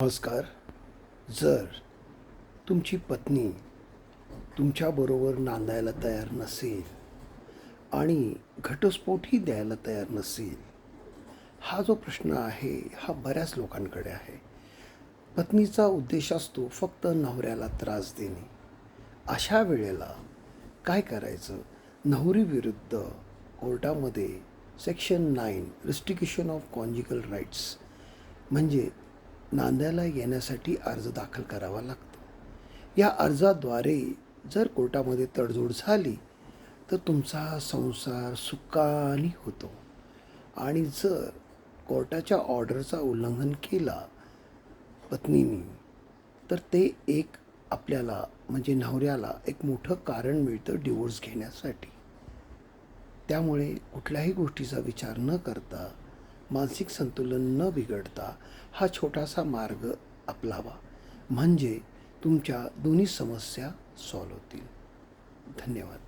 नमस्कार. जर तुमची पत्नी तुमच्याबरोबर नांदायला तयार नसेल आणि घटस्फोटही द्यायला तयार नसेल, हा जो प्रश्न आहे हा बऱ्याच लोकांकडे आहे. पत्नीचा उद्देश असतो फक्त नवऱ्याला त्रास देणे. अशा वेळेला काय करायचं? नवरीविरुद्ध कोर्टामध्ये सेक्शन 9 रिस्ट्रिक्शन ऑफ कॉन्जिकल राईट्स म्हणजे नांदायला येण्यासाठी अर्ज दाखल करावा लागतो. या अर्जाद्वारे जर कोर्टामध्ये तडजोड झाली तर तुमचा संसार सुखाने होतो. आणि जर कोर्टाच्या ऑर्डरचा उल्लंघन केला पत्नीने तर ते एक आपल्याला म्हणजे नवऱ्याला एक मोठं कारण मिळतं डिवोर्स घेण्यासाठी. त्यामुळे कुठल्याही गोष्टीचा विचार न करता, मानसिक संतुलन न बिघडता हा छोटासा मार्ग अपनावा, म्हणजे तुमच्या दोन्ही समस्या सॉल्व्ह होतील. धन्यवाद.